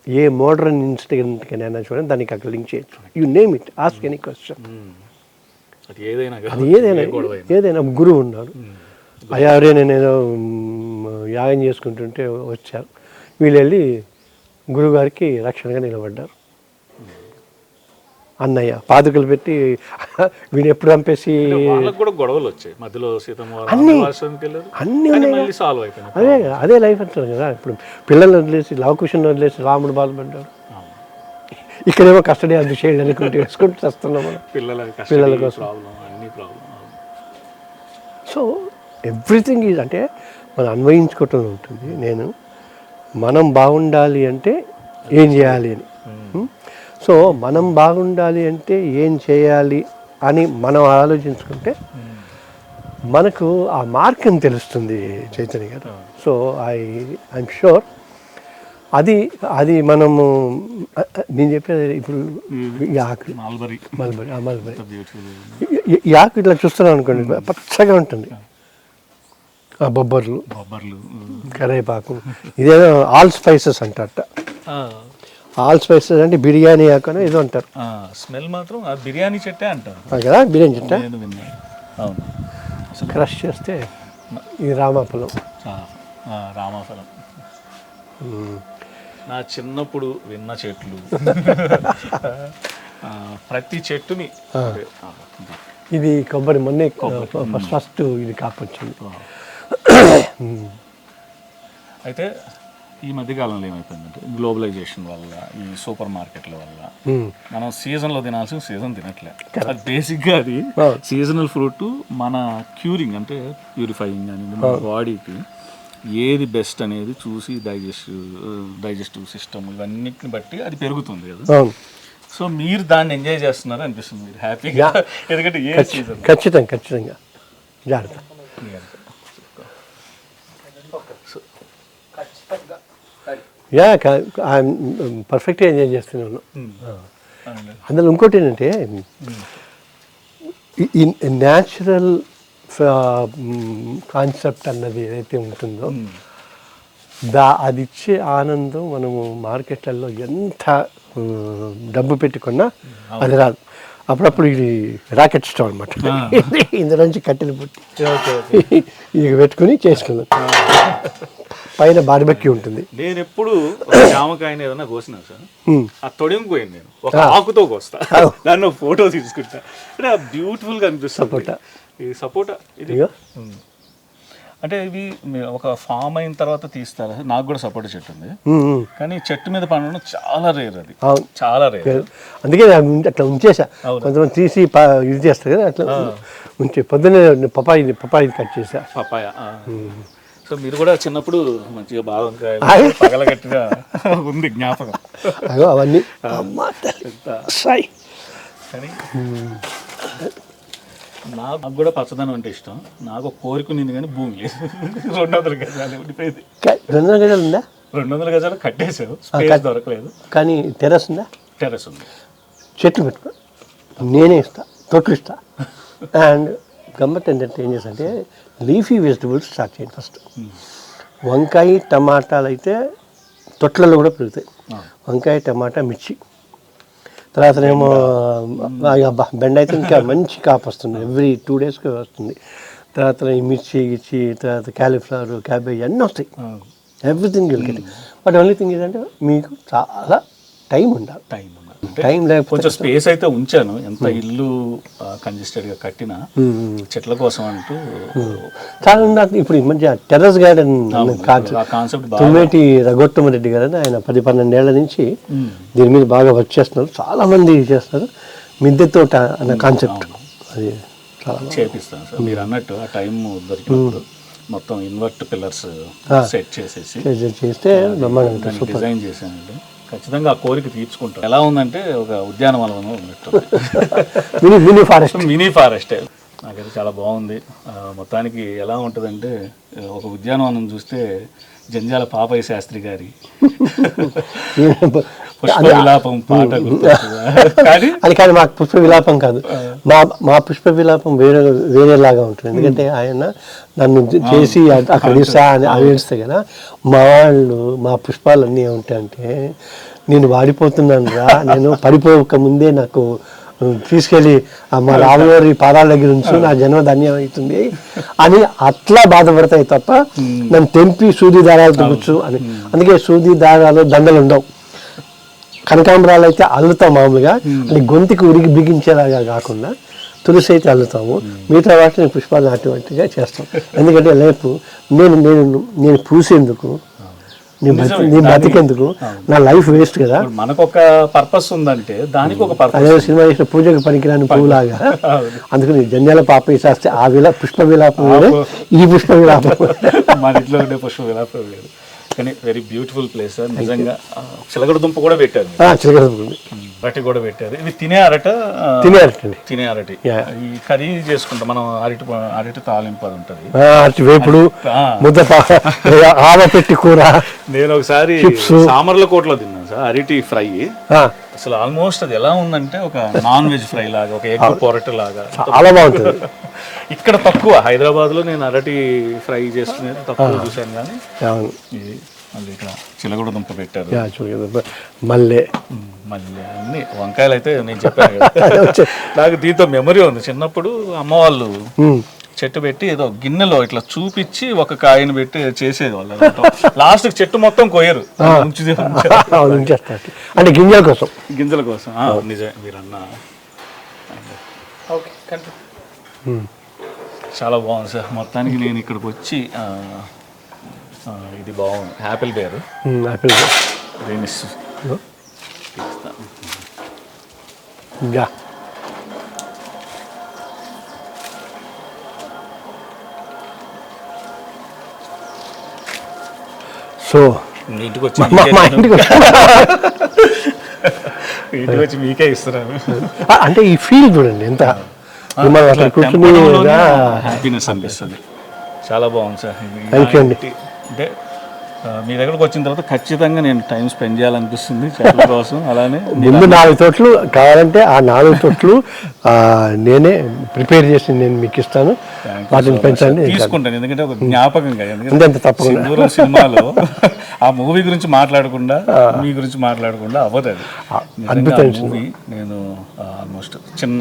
ఏ మోడర్న్ ఇన్సిడెంట్కైనా చూడండి, దానికి అక్కడ లింక్ చేయొచ్చు. You name it, ask any question. అది ఏదైనా గురువు ఉన్నారు. అయ్యారే నేను యాగం చేసుకుంటుంటే వచ్చారు, వీళ్ళు వెళ్ళి గురువుగారికి రక్షణగా నిలబడ్డారు. అన్నయ్య పాదుకలు పెట్టి వీడు ఎప్పుడు చంపేసి గొడవలు వచ్చాయి మధ్యలో. అదే లైఫ్ అంటారు కదా. ఇప్పుడు పిల్లల్ని వదిలేసి లవకుశని వదిలేసి రాముడు బాధపడ్డాడు. ఇక్కడేమో కస్టడీ అది చేయండి అనుకుంటే వేసుకుంటూ వస్తున్నాం మనం పిల్లల కోసం. సో ఎవ్రీథింగ్ ఈజ్ అంటే మనం అన్వయించుకోవటం ఉంటుంది. మనం బాగుండాలి అంటే ఏం చేయాలి అని. సో మనం బాగుండాలి అంటే ఏం చేయాలి అని మనం ఆలోచించుకుంటే మనకు ఆ మార్గం తెలుస్తుంది చైతన్య గారు. సో ఐఎమ్ షూర్ అది మనము నేను చెప్పేది ఇప్పుడు మల్బరీ ఈ ఆకు ఇట్లా చూస్తున్నాం అనుకోండి, పచ్చగా ఉంటుంది. ఆ బొబ్బర్లు, కరేపాకు, ఇదేదో ఆల్ స్పైసెస్ అంటారట. ఆల్ స్పైసెస్ అంటే బిర్యానీ ఆకు ఏదో అంటారు. స్మెల్ మాత్రం బిర్యానీ చెట్టే అంటారు కదా. బిర్యానీ చెట్టే క్రష్ చేస్తే ఇది రామాఫలం. నా చిన్నప్పుడు విన్న చెట్లు ప్రతి చెట్టుని. ఇది కొబ్బరి మొన్నే ఫస్ట్ ఇది కాపొచ్చింది. అయితే ఈ మధ్యకాలంలో ఏమైపోయిందంటే గ్లోబలైజేషన్ వల్ల, ఈ సూపర్ మార్కెట్ల వల్ల మనం సీజన్లో తినాల్సిన సీజన్ తినట్లే. అది బేసిక్గా అది సీజనల్ ఫ్రూట్ మన క్యూరింగ్ అంటే ప్యూరిఫైయింగ్ అని మన బాడీకి ఏది బెస్ట్ అనేది చూసి డైజెస్టివ్ సిస్టమ్ ఇవన్నిటిని బట్టి అది పెరుగుతుంది కదా. సో మీరు దాన్ని ఎంజాయ్ చేస్తున్నారు అనిపిస్తుంది, మీరు హ్యాపీగా. ఎందుకంటే ఏ సీజన్ ఖచ్చితంగా జాగ్రత్త. సో యా పర్ఫెక్ట్గా ఎంజాయ్ చేస్తున్నాను. అందులో ఇంకోటి ఏంటంటే ఈ న్యాచురల్ కాన్సెప్ట్ అన్నది ఏదైతే ఉంటుందో అది ఇచ్చే ఆనందం మనము మార్కెట్లలో ఎంత డబ్బు పెట్టుకున్నా అది రాదు. అప్పుడప్పుడు ఇది రాకెట్ స్టవ్ అనమాట. ఇందులోంచి కట్టెలు పుట్టి ఇక పెట్టుకుని చేసుకున్నాం. పైన బార్బెక్యూ ఉంటుంది. నేను ఎప్పుడు జామకాయని ఏదైనా కోసినా సార్ ఆ తొడిమి పోయింది, నేను ఒక ఆకుతో కోస్తా, దాన్ని ఒక ఫోటో తీసుకుంటా. అంటే బ్యూటిఫుల్ గా అనిపిస్తుంది. ఇది సపోటా ఇది అంటే ఇవి ఒక ఫామ్ అయిన తర్వాత తీస్తారు. నాకు కూడా సపోటా చెట్టు ఉంది, కానీ చెట్టు మీద పండడం చాలా రేర్. అది చాలా రేర్. అందుకే అట్లా ఉంచేసా. కొంతమంది తీసి ఇది చేస్తారు కదా, అట్లా ఉంచే. పొద్దున్నే పపాయి కట్ చేసా. పపాయ. సో మీరు కూడా చిన్నప్పుడు మంచిగా బాదం పగలగట్టిగా ఉంది జ్ఞాపకం. అవన్నీ కానీ నాకు కూడా పచ్చదనం అంటే ఇష్టం. నాకు కోరిక ఉంది కానీ భూమి లేదు. 200 గజాలు ఉండిపోయింది. 200 గజాలు ఉందా? 200 గజాలు కట్టేసావు, స్పేస్ దొరకలేదు. కానీ టెర్రస్ ఉందా? టెర్రస్ ఉంది. చెట్లు పెట్టుకో, నేనే ఇస్తా, తొట్లు ఇస్తా. అండ్ గమ్మత్ ఏంటంటే ఏం చేస్తా, లీఫీ వెజిటబుల్స్ స్టార్ట్ చేయండి ఫస్ట్. వంకాయ టమాటాలు అయితే తొట్లలో కూడా పెరుగుతాయి. వంకాయ టమాటా మిర్చి. తర్వాత ఏమో బెండ అయితే ఇంకా మంచి కాపు వస్తుంది, ఎవ్రీ 2 daysకి వస్తుంది. తర్వాత ఈ మిర్చి గిచ్చి, తర్వాత క్యాలీఫ్లవర్, క్యాబేజ్ అన్నీ వస్తాయి. Everything will. But only thing ఏంటంటే మీకు చాలా టైం ఉండాలి. టైం లేకపోతే కొంచెం స్పేస్ అయితే ఉంచాను. ఎంత ఇల్లు కంజెస్టెడ్గా కట్టినా చెట్ల కోసం అంటూ చాలా నాకు ఇప్పుడు ఈ మధ్య terrace garden concept Tummeti Raghottama Reddy గారు అని ఆయన 10-12 ఏళ్ల నుంచి దీని మీద బాగా వర్క్ చేస్తున్నారు. చాలా మంది చేస్తారు. మిద్దె తోట అన్న కాన్సెప్ట్ అది చాలా చేపిస్తాను సార్. మీరు అన్నట్టు ఆ టైం దొరికినప్పుడు మొత్తం ఇన్వర్ట్ పిల్లర్స్ సెట్ చేసేసి చేస్తే డిజైన్ చేశానండి. ఖచ్చితంగా ఆ కోరిక తీర్చుకుంటాం. ఎలా ఉందంటే ఒక ఉద్యానవనంలో ఉన్నట్టు. మినీ ఫారెస్ట్ నాకైతే చాలా బాగుంది. మొత్తానికి ఎలా ఉంటుందంటే ఒక ఉద్యానవనం చూస్తే జంజాల పాపయ్య శాస్త్రి గారి పుష్ప విలాపం పాట అది. కానీ మాకు పుష్ప విలాపం కాదు, మా పుష్ప విలాపం వేరేలాగా ఉంటుంది. ఎందుకంటే ఆయన నన్ను చేసి అక్కడ ఇస్తా అని అవేస్తే కదా, మా వాళ్ళు మా పుష్పాలు అన్నీ ఏముంటాయంటే, నేను వాడిపోతున్నాను రా, నేను పడిపోక ముందే నాకు తీసుకెళ్ళి మా రాములవారి పాదాల దగ్గర ఉంచు, నా జన్మ ధన్యం అవుతుంది అని అట్లా బాధపడతాయి తప్ప నన్ను తెంపి సూది దారాలతో కూర్చు అని. అందుకే సూది దారాలు దండలు ఉండవు. కనకాంబరాలు అయితే అల్లుతాం మామూలుగా, అది గొంతుకి ఉరిగి బిగించేలాగా కాకుండా తులసి అయితే అల్లుతాము. మిగతా వాటిని పుష్పాలు నాటిగా చేస్తాం. ఎందుకంటే రేపు నేను పూసేందుకు, నీ బతికేందుకు, నా లైఫ్ వేస్ట్ కదా. మనకు ఒక పర్పస్ ఉందంటే దానికి ఒక పర్పస్. అదే సినిమా చేసిన పూజకు పనికిరాని పువ్వులాగా. అందుకని జంజాల పాప శాస్త్రి ఆ పుష్ప విలాపం, ఈ పుష్ప విలాపం. మన ఇంట్లో ఉండే పుష్ప విలాపం లేదు. కానీ వెరీ బ్యూటిఫుల్ ప్లేస్ నిజంగా. చిలకడ దుంప కూడా పెట్టారు, అరటి కూడా పెట్టారు. ఇది తినే అరటి. ఈ కర్రీ చేసుకుంటాం మనం. అరటి తాలింపు అది ఉంటుంది, అరటి వేపుడు, ముద్ద, ఆవపెట్టి కూర. నేను ఒకసారి సామర్లకోటలో తిన్నాను సార్ అరటి ఫ్రై. అసలు ఆల్మోస్ట్ అది ఎలా ఉందంటే ఒక నాన్ వెజ్ ఫ్రై లాగా, ఒక ఎగ్ పొరటు లాగా చాలా బాగుంటుంది. ఇక్కడ తక్కువ, హైదరాబాద్ లో నేను అరటి ఫ్రై చేసుకునేది తక్కువ చూశాను. కానీ ఇది మళ్ళీ ఇక్కడ చిలగడ దుంప పెట్టారు, మళ్ళీ అన్ని వంకాయలు అయితే నేను చెప్పాను కదా. నాకు దీంతో మెమరీ ఉంది. చిన్నప్పుడు అమ్మ వాళ్ళు చెట్టు పెట్టి ఏదో గిన్నెలో ఇట్లా చూపించి ఒక కాయను పెట్టి చేసేది వాళ్ళు. లాస్ట్ చెట్టు మొత్తం కొయ్యరు, అంటే గింజల కోసం. నిజమే మీరన్నా. చాలా బాగుంది సార్. మొత్తానికి నేను ఇక్కడికి వచ్చి ఇది బాగుంది. యాపిల్ బేర్ సో ఇంటికి వచ్చి మీకే ఇస్తున్నాను. అంటే ఈ ఫీల్ చూడండి ఎంత హ్యాపీనెస్ అనిపిస్తుంది. చాలా బాగుంది సార్. థ్యాంక్ యూ అండి. అంటే మీ దగ్గరకు వచ్చిన తర్వాత ఖచ్చితంగా నేను టైం స్పెండ్ చేయాలనిపిస్తుంది చెట్ల కోసం. అలానే ముందు 4 తోట్లు కావాలంటే ఆ 4 తోట్లు నేనే ప్రిపేర్ చేసి నేను మీకు ఇస్తాను, వాటిని పెంచండి. తీసుకుంటాను, ఎందుకంటే ఒక జ్ఞాపకంగా. అంతే తప్పకుండా. సింధూరం సినిమాలో ఆ మూవీ గురించి మాట్లాడకుండా మీ గురించి మాట్లాడకుండా అవ్వదు అది. అద్భుతం మూవీ నేను ఆల్మోస్ట్ చిన్న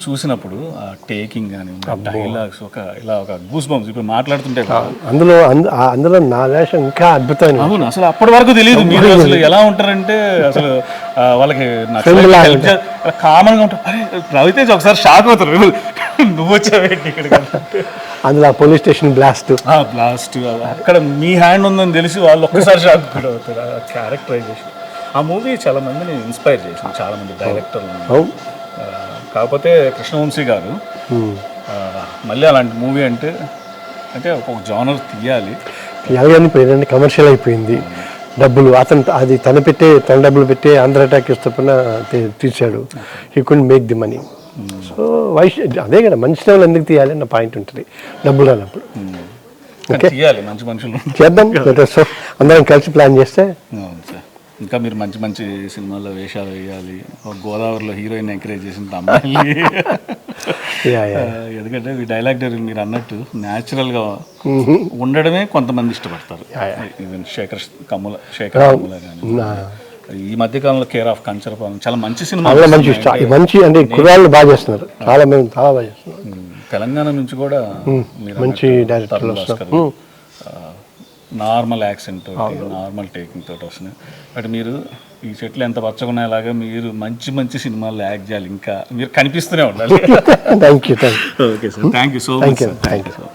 చూసినప్పుడు ఆ టేకింగ్ కానీ డైలాగ్స్ ఒక గూస్ బంప్స్ ఇప్పుడు మాట్లాడుతుంటే అందులో నా వేషం ఇంకా అద్భుతమైన. అవును, అసలు అప్పటి వరకు తెలియదు మీరు అసలు ఎలా ఉంటారంటే అసలు వాళ్ళకి కామన్గా ఉంటారు. అరే రవితేజ్ ఒకసారి షాక్ అవుతారు, నువ్వు వచ్చావేంటి ఇక్కడ. అందులో పోలీస్ స్టేషన్ బ్లాస్ట్ అక్కడ మీ హ్యాండ్ ఉందని తెలిసి వాళ్ళు ఒక్కసారి షాక్ కూడా అవుతారు. ఆ క్యారెక్టరైజేషన్ ఆ మూవీ చాలా మందిని ఇన్స్పైర్ చేసింది, చాలా మంది డైరెక్టర్లు. కాకపోతే కృష్ణవంశీ గారు మళ్ళీ అలాంటి మూవీ అంటే ఒక జానర్ తీయాలి కానీ కమర్షియల్ అయిపోయింది. డబ్బులు అది తన డబ్బులు పెట్టి ఆంధ్ర అటాక్ ఇస్తున్న తీశాడు. He could make the money. So అదే కదా మంచి సినిమాలు ఎందుకు తీయాలి అన్న పాయింట్ ఉంటుంది డబ్బులు అన్నప్పుడు. తీయాలి మంచి మనుషులు చేద్దాం, అందరం కలిసి ప్లాన్ చేస్తే. ఇంకా మీరు మంచి మంచి సినిమాల్లో వేషాలు వేయాలి. గోదావరిలో హీరోయిన్ ఎంకరేజ్ చేసిన అమ్మాయి. ఎందుకంటే ఈ డైలాగ్ మీరు అన్నట్టు న్యాచురల్గా ఉండడమే కొంతమంది ఇష్టపడతారు. ఈవెన్ శేఖర్ కమ్ముల కానీ ఈ మధ్యకాలంలో కేర్ ఆఫ్ కంచరపాలెం చాలా మంచి సినిమా, మంచి అంటే కుర్రాళ్ళు బాగా చేస్తున్నారు, చాలా బాగా చేస్తున్నారు. తెలంగాణ నుంచి కూడా మంచి డైరెక్టర్లు నార్మల్ యాక్సెంట్ తోటి నార్మల్ టేకింగ్ తోటి వస్తున్నాయి. బట్ మీరు ఈ చెట్లు ఎంత పచ్చగున్నాయలాగా మీరు మంచి మంచి సినిమాల్లో యాక్ట్ చేయాలి, ఇంకా మీరు కనిపిస్తూనే ఉండాలి. Thank you. Okay sir, thank you so much. Thank you.